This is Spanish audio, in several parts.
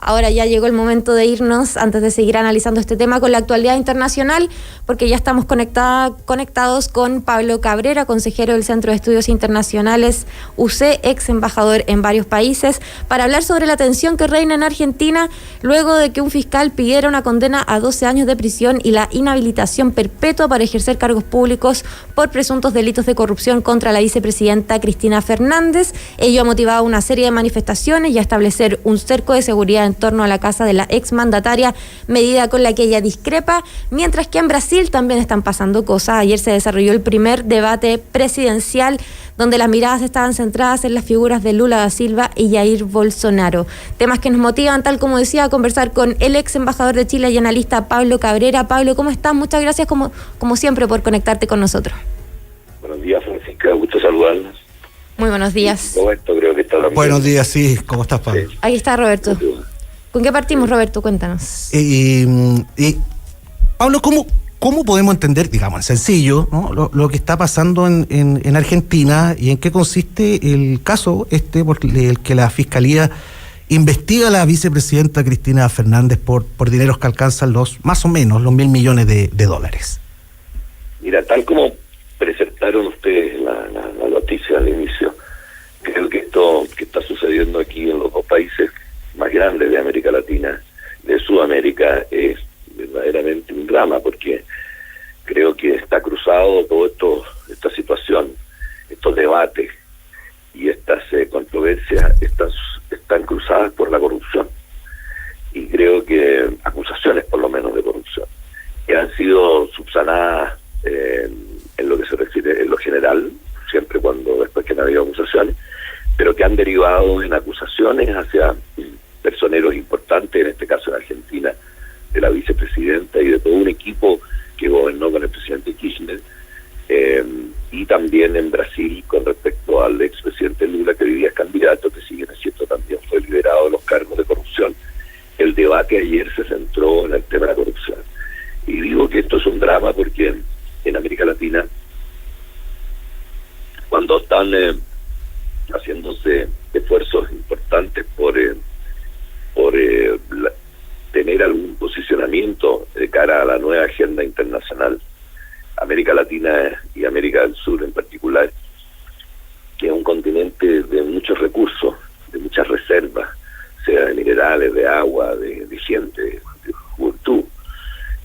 Ahora ya llegó el momento de irnos, antes de seguir analizando este tema, con la actualidad internacional, porque ya estamos conectados con Pablo Cabrera, consejero del Centro de Estudios Internacionales UC, ex embajador en varios países, para hablar sobre la tensión que reina en Argentina luego de que un fiscal pidiera una condena a 12 años de prisión y la inhabilitación perpetua para ejercer cargos públicos por presuntos delitos de corrupción contra la vicepresidenta Cristina Fernández. Ello ha motivado una serie de manifestaciones y a establecer un cerco de seguridad en torno a la casa de la exmandataria, medida con la que ella discrepa, mientras que en Brasil también están pasando cosas. Ayer se desarrolló el primer debate presidencial, donde las miradas estaban centradas en las figuras de Lula da Silva y Jair Bolsonaro. Temas que nos motivan, tal como decía, a conversar con el ex embajador de Chile y analista Pablo Cabrera. Pablo, ¿cómo estás? Muchas gracias, como siempre, por conectarte con nosotros. Buenos días, Francisca, gusto saludarnos. Muy buenos días. Roberto, creo que está también. Buenos días, sí. ¿Cómo estás, Pablo? Sí. Ahí está Roberto. ¿Con qué partimos, Roberto? Cuéntanos. Pablo, ¿cómo podemos entender, digamos, en sencillo, ¿no? lo que está pasando en Argentina y en qué consiste el caso por el que la Fiscalía investiga a la vicepresidenta Cristina Fernández por dineros que alcanzan más o menos los 1.000 millones de dólares? Mira, tal como presentaron ustedes la noticia al inicio, creo que esto que está sucediendo aquí en los dos países más grandes de América Latina, de Sudamérica, es verdaderamente un drama, porque creo que está cruzado todo esta situación, estos debates y estas controversias están cruzadas por la corrupción, y creo que acusaciones por lo menos de corrupción que han sido subsanadas en lo que se refiere en lo general, siempre después que han habido acusaciones, pero que han derivado en acusaciones hacia personeros importantes, en este caso en Argentina, de la vicepresidenta y de todo un equipo que gobernó con el presidente Kirchner, y también en Brasil con respecto al expresidente Lula, que hoy día es candidato, que si bien es cierto también fue liberado de los cargos de corrupción. El debate ayer se centró en el tema de la corrupción. Y digo que esto es un drama porque en América Latina, cuando están haciéndose esfuerzos importantes por tener algún posicionamiento de cara a la nueva agenda internacional, América Latina y América del Sur en particular, que es un continente de muchos recursos, de muchas reservas, sea de minerales, de agua, de gente, de juventud,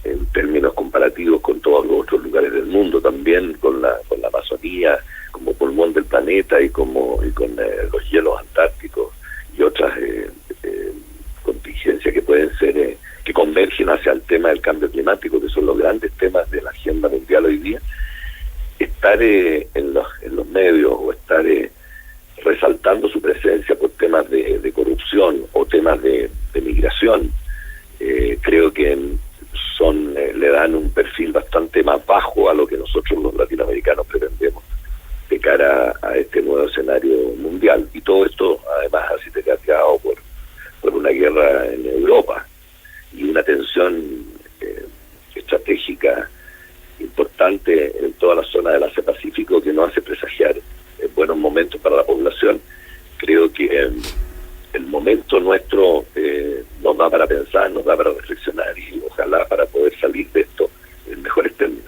en términos comparativos con todos los otros lugares del mundo, también con la Amazonía como pulmón del planeta y con los hielos antárticos y otras contingencias que pueden ser que convergen hacia el tema del cambio climático, que son los grandes temas de la agenda mundial hoy día. Estar en los medios o estar resaltando su presencia por temas de corrupción o temas de migración, creo que le dan un perfil bastante más bajo a lo que nosotros los latinoamericanos pretendemos de cara a este nuevo escenario mundial. Y todo esto además ha sido cateado por una guerra en Europa y una tensión estratégica importante en toda la zona del Asia-Pacífico, que nos hace presagiar buenos momentos para la población. Creo que el momento nuestro nos da para pensar, nos da para reflexionar y ojalá para poder salir de esto en mejores términos.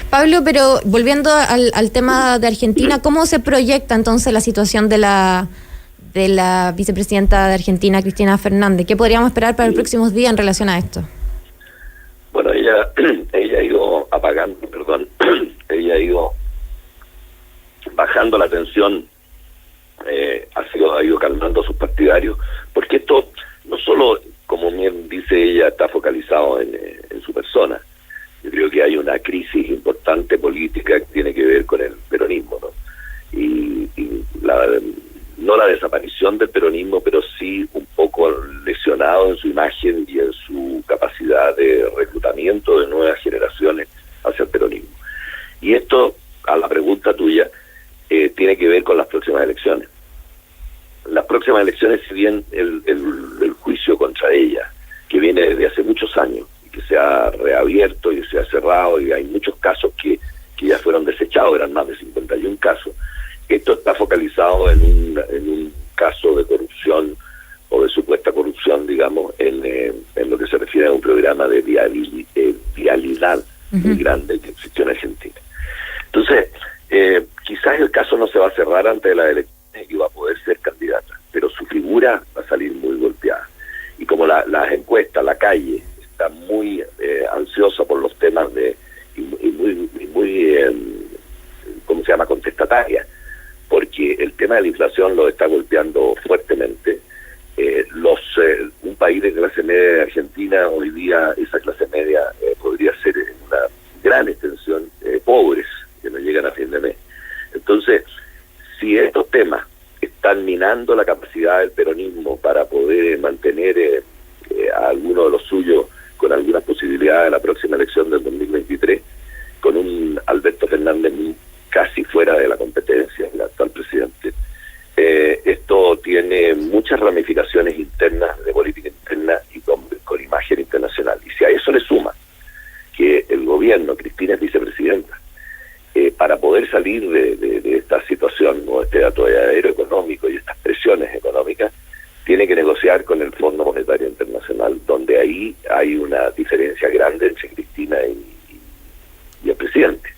Pablo, pero volviendo al tema de Argentina, ¿cómo se proyecta entonces la situación de la vicepresidenta de Argentina, Cristina Fernández? ¿Qué podríamos esperar para los próximos días en relación a esto? Bueno, ella ha ido ella ha ido bajando la tensión, ha ido calmando a sus partidarios, porque esto no solo, como bien dice ella, está focalizado en su persona. Yo creo que hay una crisis importante política que tiene que ver con el peronismo, ¿no? Y no la desaparición del peronismo, pero sí un poco lesionado en su imagen y en su capacidad de reclutamiento de nuevas generaciones hacia el peronismo. Y esto, a la pregunta tuya, tiene que ver con las próximas elecciones. Las próximas elecciones, si bien el juicio contra ella, que viene desde hace muchos años, y que se ha reabierto y se ha cerrado, y hay muchos casos que ya fueron desechados, eran más de 51 casos, esto está focalizado en un caso de corrupción o de supuesta corrupción, digamos, digamos, en lo que se refiere a un programa de vialidad muy grande que existió en Argentina. Entonces, quizás el caso no se va a cerrar antes de las elecciones y va a poder ser candidata, pero su figura va a salir muy golpeada. Y como las encuestas, la calle, está muy ansiosa por los temas y muy ¿cómo se llama?, contestataria, porque el tema de la inflación lo está golpeando fuertemente. Un país de clase media de Argentina, hoy día esa clase media podría ser en una gran extensión pobres, que no llegan a fin de mes. Entonces, si estos temas están minando la capacidad del peronismo para poder mantener a alguno de los suyos con algunas posibilidades de la próxima elección del 2023, con un Alberto Fernández casi fuera de la competencia, el actual presidente, esto tiene muchas ramificaciones internas, de política interna y con imagen internacional. Y si a eso le suma que el gobierno, Cristina es vicepresidenta, para poder salir de esta situación o este atolladero económico y estas presiones económicas, tiene que negociar con el Fondo Monetario Internacional, donde ahí hay una diferencia grande entre Cristina y el presidente.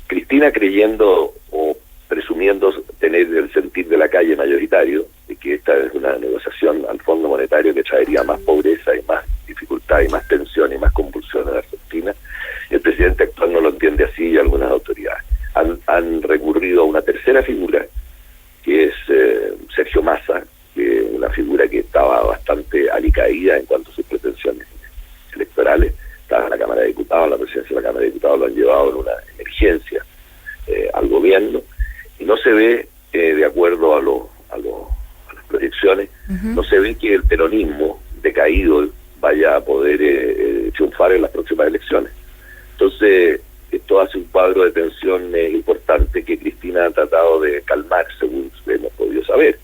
Cristina, creyendo o presumiendo tener el sentir de la calle mayoritario, de que esta es una negociación al Fondo Monetario que traería más pobreza y más dificultad y más tensión y más convulsión en la Argentina, el presidente actual no lo entiende así y algunas autoridades han recurrido a una tercera figura, que es Sergio Massa, que es una figura que estaba bastante alicaída en cuanto a sus pretensiones electorales. Estaba en la Cámara de Diputados, la presidencia de la Cámara de Diputados lo han llevado en una emergencia al gobierno, y no se ve, de acuerdo a las proyecciones, no se ve que el peronismo decaído vaya a poder triunfar en las próximas elecciones. Entonces, esto hace un cuadro de tensión importante que Cristina ha tratado de calmar, según hemos podido saber,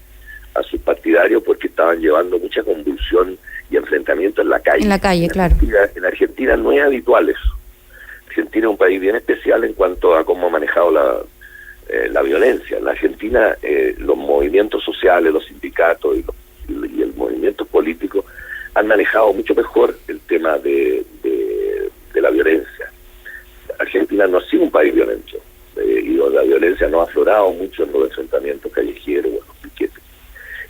a sus partidarios, porque estaban llevando mucha convulsión y enfrentamiento en la calle. En la calle, claro. En Argentina no es habitual eso. Argentina es un país bien especial en cuanto a cómo ha manejado la violencia. En la Argentina, los movimientos sociales, los sindicatos y el movimiento político han manejado mucho mejor el tema de la violencia. Argentina no ha sido un país violento, y la violencia no ha aflorado mucho en los enfrentamientos callejeros o en los piquetes.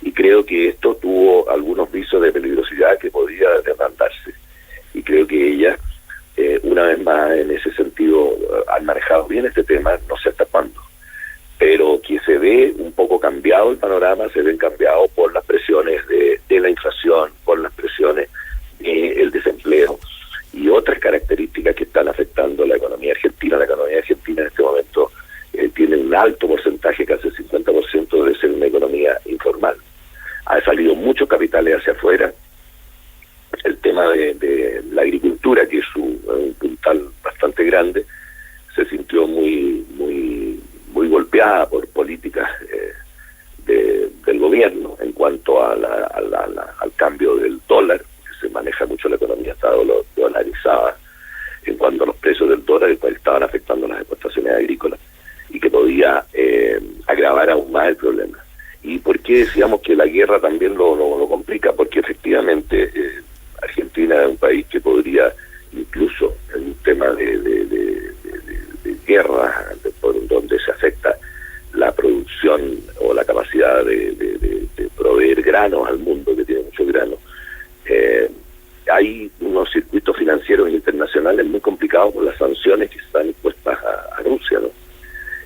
Y creo que esto tuvo algunos visos de peligrosidad que podía desbandarse. Y creo que ella, una vez más, en ese sentido, han manejado bien este tema, no sé hasta cuándo. Pero que se ve un poco cambiado el panorama, se ven cambiado por las presiones de la inflación, por las presiones del desempleo y otras características que están afectando la economía argentina. La economía argentina en este momento tiene un alto porcentaje, casi el 50%, de ser una economía informal. Ha salido muchos capitales hacia afuera. El tema de la agricultura, que es un puntal bastante grande, se sintió muy golpeada por políticas del gobierno en cuanto al cambio del dólar, que se maneja mucho la economía, está dolarizada en cuanto a los precios del dólar, y cual estaban afectando las exportaciones agrícolas, y que podía agravar aún más el problema. ¿Y por qué decíamos que la guerra también lo complica? Porque efectivamente Argentina es un país que podría, incluso en un tema de guerra, donde se afecta la producción o la capacidad de proveer granos al mundo, que tiene mucho grano, hay unos circuitos financieros internacionales muy complicados por las sanciones que están impuestas a Rusia, ¿no?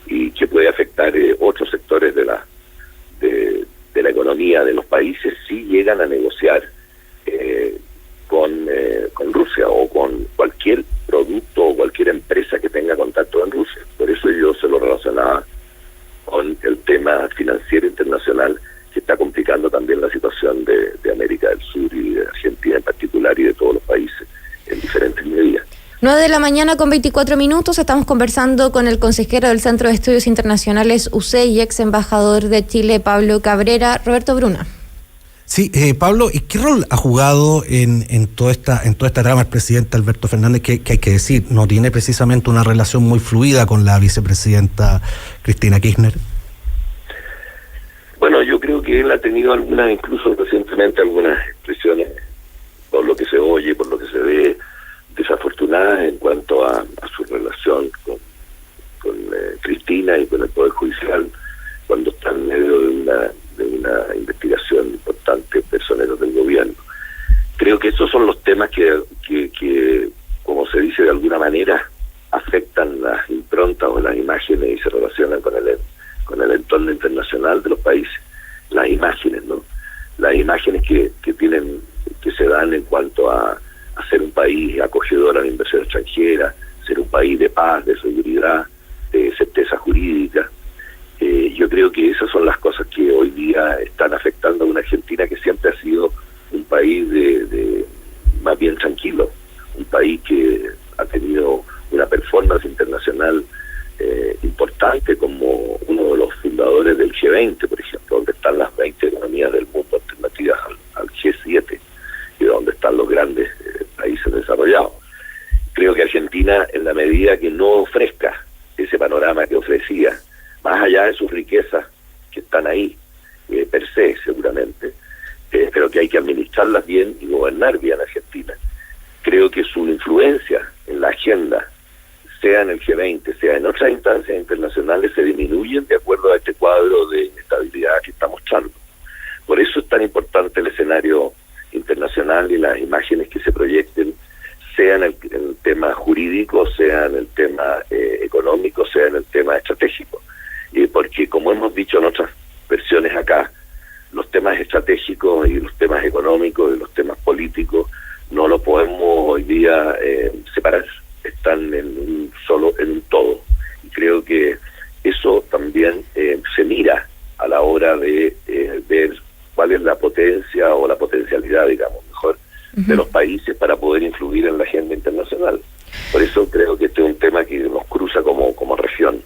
Y que puede afectar otros sectores de la economía de los países si llegan a negociar con Rusia o con cualquier producto o cualquier empresa que tenga contacto en Rusia. Por eso yo se lo relacionaba con el tema financiero internacional, que está complicando también la situación de América del Sur y de Argentina en particular, y de todos los países en diferentes medidas. 9:24 a.m. Estamos conversando con el consejero del Centro de Estudios Internacionales UC y ex embajador de Chile, Pablo Cabrera. Roberto Bruna. Sí, Pablo, ¿y qué rol ha jugado en toda esta trama el presidente Alberto Fernández, que hay que decir, no tiene precisamente una relación muy fluida con la vicepresidenta Cristina Kirchner? Bueno, yo creo que él ha tenido incluso recientemente algunas expresiones decisiones, por lo que se oye, por lo que se ve, desafortunadas en cuanto a su relación con Cristina y con el Poder Judicial, cuando está en medio de una investigación importante de personeros del gobierno. Creo que esos son los temas que como se dice de alguna manera, afectan las improntas o las imágenes y se relacionan con el entorno internacional de los países. Las imágenes, ¿no? Las imágenes que se dan en cuanto a ser un país acogedor a la inversión extranjera, ser un país de paz, de seguridad, de certeza jurídica. Yo creo que esas son las cosas que hoy día están afectando a una Argentina que siempre ha sido un país de más bien tranquilo, un país que ha tenido una performance internacional importante, como uno de los fundadores del G20, por ejemplo, donde están las 20 economías del mundo alternativas al G7 y donde están los grandes países desarrollados. Creo que Argentina, en la medida que no ofrezca ese panorama que ofrecía, más allá de sus riquezas que están ahí, per se seguramente, pero que hay que administrarlas bien y gobernar bien a Argentina. Creo que su influencia en la agenda, sea en el G20, sea en otras instancias internacionales, se disminuyen de acuerdo a este cuadro de inestabilidad que está mostrando. Por eso es tan importante el escenario internacional y las imágenes que se proyecten, sea en el tema jurídico, sea en el tema económico, sea en el tema estratégico. Porque, como hemos dicho en otras versiones acá, los temas estratégicos y los temas económicos y los temas políticos no lo podemos hoy día separar, están en un todo. Y creo que eso también se mira a la hora de ver cuál es la potencia o la potencialidad, digamos, mejor, de los países para poder influir en la agenda internacional. Por eso creo que este es un tema que nos cruza como región.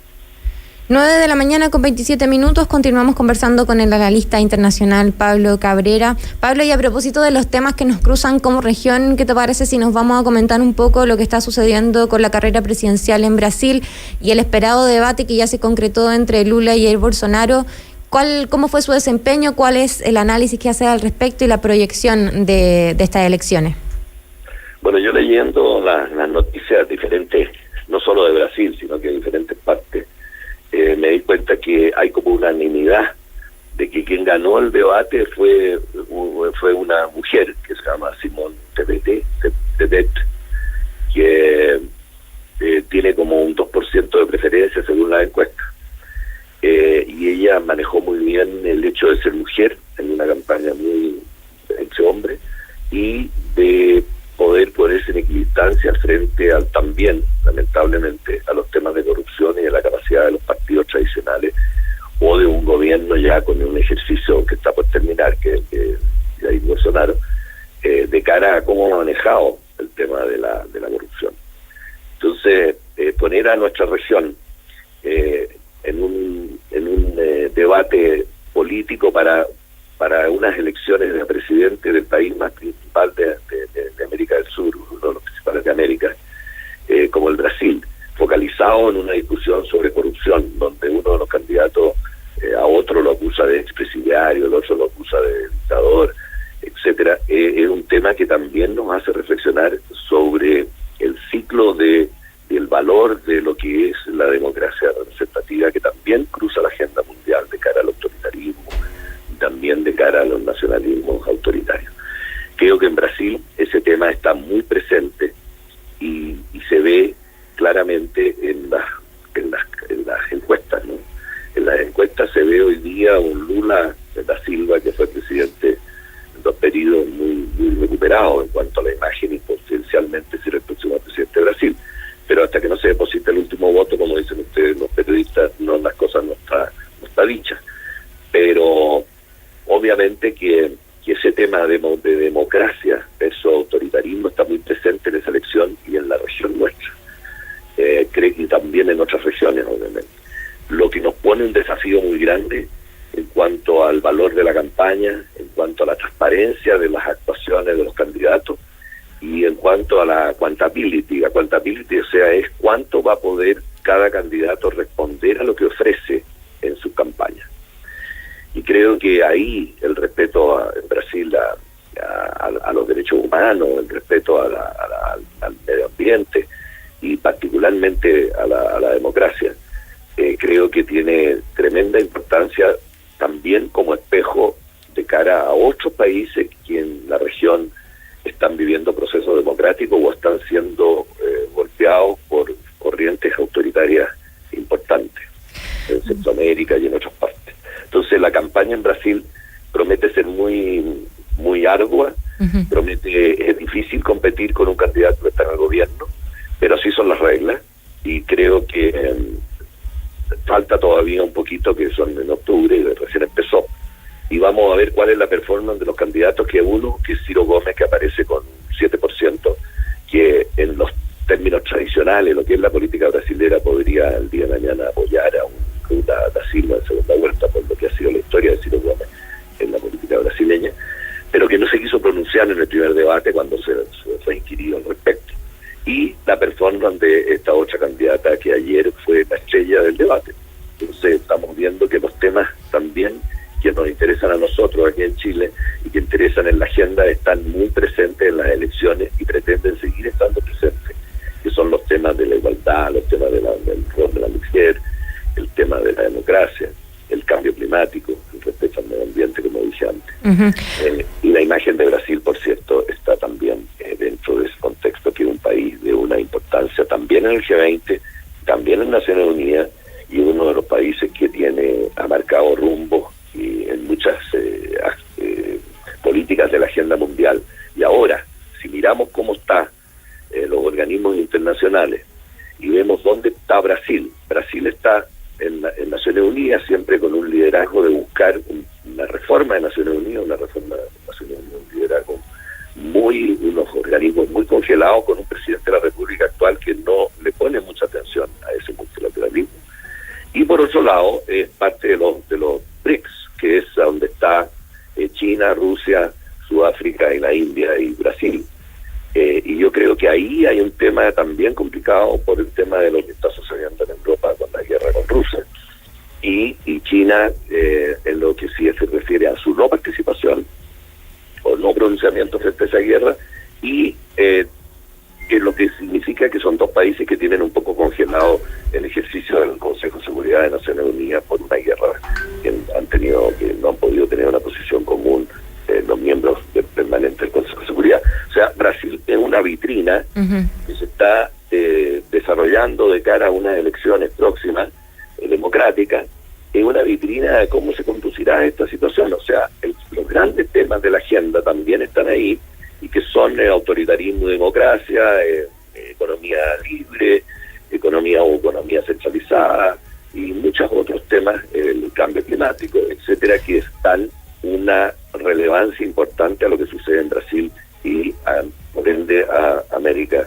9:27 a.m, continuamos conversando con el analista internacional Pablo Cabrera. Pablo, y a propósito de los temas que nos cruzan como región, ¿qué te parece si nos vamos a comentar un poco lo que está sucediendo con la carrera presidencial en Brasil y el esperado debate que ya se concretó entre Lula y Jair Bolsonaro? ¿Cómo fue su desempeño? ¿Cuál es el análisis que hace al respecto y la proyección de estas elecciones? Bueno, yo leyendo las noticias diferentes, no solo de Brasil, sino que de diferentes partes, me di cuenta que hay como unanimidad de que quien ganó el debate fue una mujer que se llama Simone Tebet, que tiene como un 2% de preferencia según la encuesta. Y ella manejó muy bien el hecho de ser mujer en una campaña muy entre hombres y de poder ponerse en equidistancia frente al también, lamentablemente, a los temas de corrupción y a la capacidad de los partidos tradicionales o de un gobierno ya con un ejercicio que está por terminar, que es de Jair Bolsonaro, de cara a cómo ha manejado el tema de la corrupción. Entonces, poner a nuestra región en un debate político para unas elecciones de presidente del país más principal de América del Sur, uno de los principales de América, como el Brasil, focalizado en una discusión sobre corrupción, donde uno de los candidatos a otro lo acusa de expresidiario, el otro lo acusa de dictador, etcétera, es un tema que también nos hace reflexionar sobre el ciclo del valor de lo que es la democracia representativa, que también cruza la agenda mundial de cara al autoritarismo y también de cara a los nacionalismos autoritarios. Creo que en Brasil ese tema está muy presente y se ve claramente en las encuestas, ¿no? En las encuestas se ve hoy día un Lula da Silva que fue presidente en 2 periodos muy recuperado en cuanto a la imagen y potencialmente será el próximo presidente de Brasil. Pero hasta que no se deposite el último voto, como dicen ustedes los periodistas, las cosas no está dicha. Pero obviamente que ese tema de democracia versus autoritarismo está muy presente en esa elección y en la región nuestra. Creo que también en otras regiones, obviamente. Lo que nos pone un desafío muy grande en cuanto al valor de la campaña, en cuanto a la transparencia de las actuaciones de los candidatos y en cuanto a la accountability. La accountability, o sea, es cuánto va a poder cada candidato responder a lo que ofrece en su campaña. Y creo que ahí el respeto en Brasil a a los derechos humanos, el respeto al medio ambiente y particularmente a la democracia, creo que tiene tremenda importancia también como espejo de cara a otros países que en la región están viviendo procesos democráticos o están siendo golpeados por corrientes autoritarias importantes en Centroamérica y en otras partes. Entonces la campaña en Brasil promete ser muy ardua, es difícil competir con un candidato que está en el gobierno, pero así son las reglas y creo que falta todavía un poquito, que son en octubre y recién empezó, y vamos a ver cuál es la performance de los candidatos, que uno, que es Ciro Gómez, que aparece con 7%, que en los términos tradicionales, lo que es la política brasilera, podría el día de mañana apoyar a un Lula da Silva en segunda vuelta, por lo que ha sido la historia de Ciro Gómez en la política brasileña, pero que no se quiso pronunciar en el primer debate cuando se fue inquirido al respecto. Y la performance de esta otra candidata que ayer fue la estrella del debate. Entonces estamos viendo que los temas también que nos interesan a nosotros aquí en Chile y que interesan en la agenda están muy presentes en las elecciones y pretenden seguir estando presentes, que son los temas de la igualdad, los temas del rol de la mujer, el tema de la democracia, el cambio climático, el respeto al medio ambiente, como dije antes. Y la imagen de Brasil, por cierto, está también dentro de ese contexto, que es un país de una importancia también en el G20, también en Naciones Unidas, y uno de los países que ha marcado rumbo y en muchas políticas de la agenda mundial. Y ahora, si miramos cómo están los organismos internacionales y vemos dónde está Brasil está en Naciones Unidas siempre con un liderazgo de buscar una reforma de Naciones Unidas, un liderazgo unos organismos muy congelados, con un presidente de la República actual que no le pone mucha atención a ese multilateralismo. Y por otro lado, es parte de los BRICS, que es donde está China, Rusia, Sudáfrica y la India y Brasil. Y yo creo que ahí hay un tema también complicado por el tema de lo que está sucediendo en Europa con la guerra con Rusia. Y China, en lo que sí se refiere a su no participación o no pronunciamiento frente a esa guerra, y que lo que significa que son dos países que tienen un poco congelado el ejercicio del Consejo de Seguridad de Naciones Unidas por una guerra que no han podido tener una posición común los miembros permanentes del Consejo de Seguridad. O sea, Brasil es una vitrina que se está desarrollando de cara a unas elecciones próximas democráticas, es una vitrina de cómo se conducirá esta situación. O sea, los grandes temas de la agenda también están ahí, y que son autoritarismo y democracia, economía libre, economía centralizada y muchos otros temas, el cambio climático, etcétera, que están una relevancia importante a lo que sucede en Brasil y por ende a América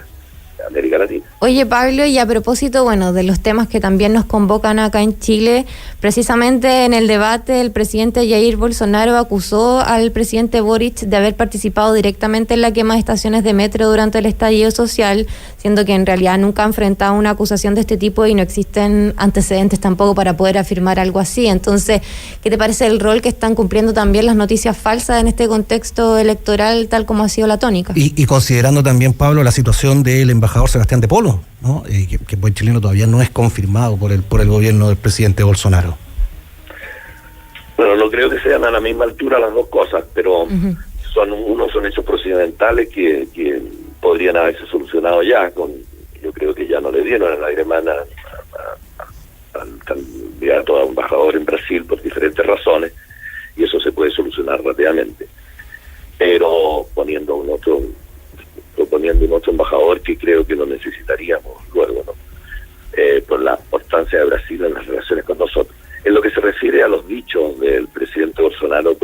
Latina. Oye, Pablo, y a propósito, de los temas que también nos convocan acá en Chile, precisamente en el debate el presidente Jair Bolsonaro acusó al presidente Boric de haber participado directamente en la quema de estaciones de metro durante el estallido social, siendo que en realidad nunca ha enfrentado una acusación de este tipo y no existen antecedentes tampoco para poder afirmar algo así. Entonces, ¿qué te parece el rol que están cumpliendo también las noticias falsas en este contexto electoral, tal como ha sido la tónica? Y considerando también, Pablo, la situación del embajador Sebastián de Polo, ¿no? Que buen chileno todavía no es confirmado por el gobierno del presidente Bolsonaro. Bueno, no creo que sean a la misma altura las dos cosas, pero son hechos procedimentales que podrían haberse solucionado ya. Yo creo que ya no le dieron el airemán al candidato a embajador en Brasil por diferentes razones, y eso se puede solucionar rápidamente. Pero proponiendo un otro embajador, que creo que lo necesitaríamos luego, ¿no? Por la importancia de Brasil en las relaciones con nosotros. En lo que se refiere a los dichos del presidente Bolsonaro,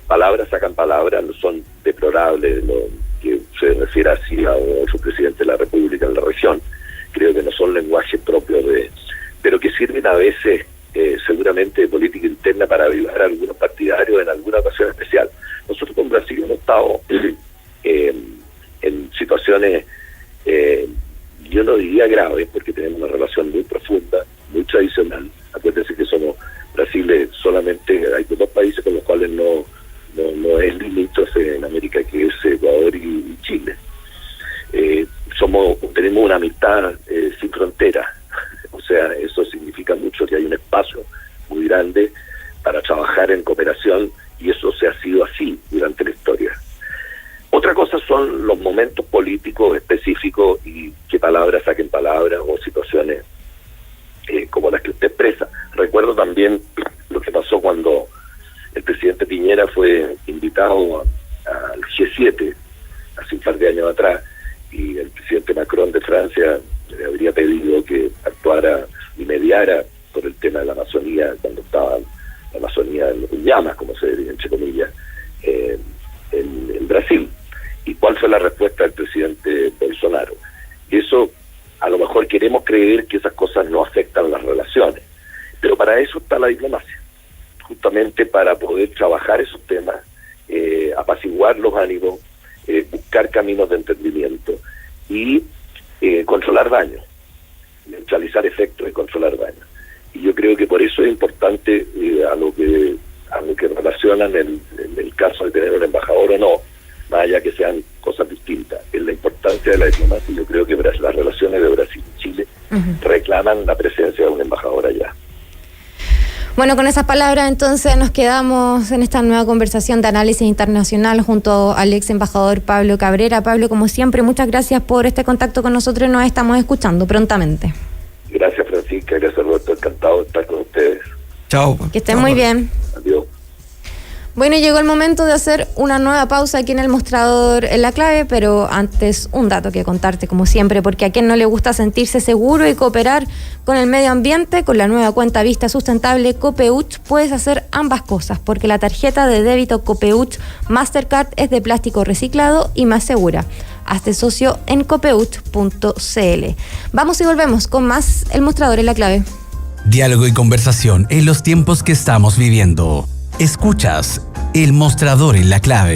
palabras sacan palabras, son deplorables lo que se refiere así a otro presidente de la República en la región. Creo que no son lenguajes propios pero que sirven a veces seguramente de política interna para avivar a algunos partidarios en alguna ocasión especial. Nosotros con Brasil hemos estado en situaciones, yo no diría graves, porque tenemos una relación muy profunda, muy tradicional. Acuérdense que Brasil solamente hay dos países con los cuales no no es limítrofe en América, que es Ecuador y Chile. Tenemos una amistad sin frontera, o sea, eso significa mucho, que hay un espacio muy grande para trabajar en cooperación, y eso se ha sido así durante la historia. Otra cosa son los momentos políticos específicos y qué palabras saquen palabras o situaciones como las que usted expresa. Recuerdo también lo que pasó cuando el presidente Piñera fue invitado al G7 hace un par de años atrás, y el presidente Macron de Francia le habría pedido que actuara y mediara por el tema de la Amazonía, cuando estaba la Amazonía en llamas, como se dice entre comillas, en Brasil. ¿Y cuál fue la respuesta del presidente Bolsonaro? Eso, a lo mejor queremos creer que esas cosas no afectan las relaciones, pero para eso está la diplomacia, justamente para poder trabajar esos temas, apaciguar los ánimos, buscar caminos de entendimiento y controlar daños, neutralizar efectos y controlar daños. Y yo creo que por eso es importante a lo que relacionan en el caso de tener un embajador o no, más allá que sean cosas distintas, es la importancia de la diplomacia. Yo creo que las relaciones de Brasil y Chile reclaman la presencia de un embajador allá. Bueno, con esas palabras entonces nos quedamos en esta nueva conversación de análisis internacional junto al ex embajador Pablo Cabrera. Pablo, como siempre, muchas gracias por este contacto con nosotros y nos estamos escuchando prontamente. Gracias, Francisca, gracias, Roberto, encantado de estar con ustedes. Chao. Que estén muy bien. Adiós. Bueno, llegó el momento de hacer una nueva pausa aquí en el mostrador en La Clave, pero antes un dato que contarte como siempre, porque a quien no le gusta sentirse seguro y cooperar con el medio ambiente, con la nueva cuenta Vista Sustentable Copeuch puedes hacer ambas cosas, porque la tarjeta de débito Copeuch Mastercard es de plástico reciclado y más segura. Hazte socio en copeuch.cl. Vamos y volvemos con más El Mostrador en La Clave. Diálogo y conversación en los tiempos que estamos viviendo. Escuchas El Mostrador en La Clave.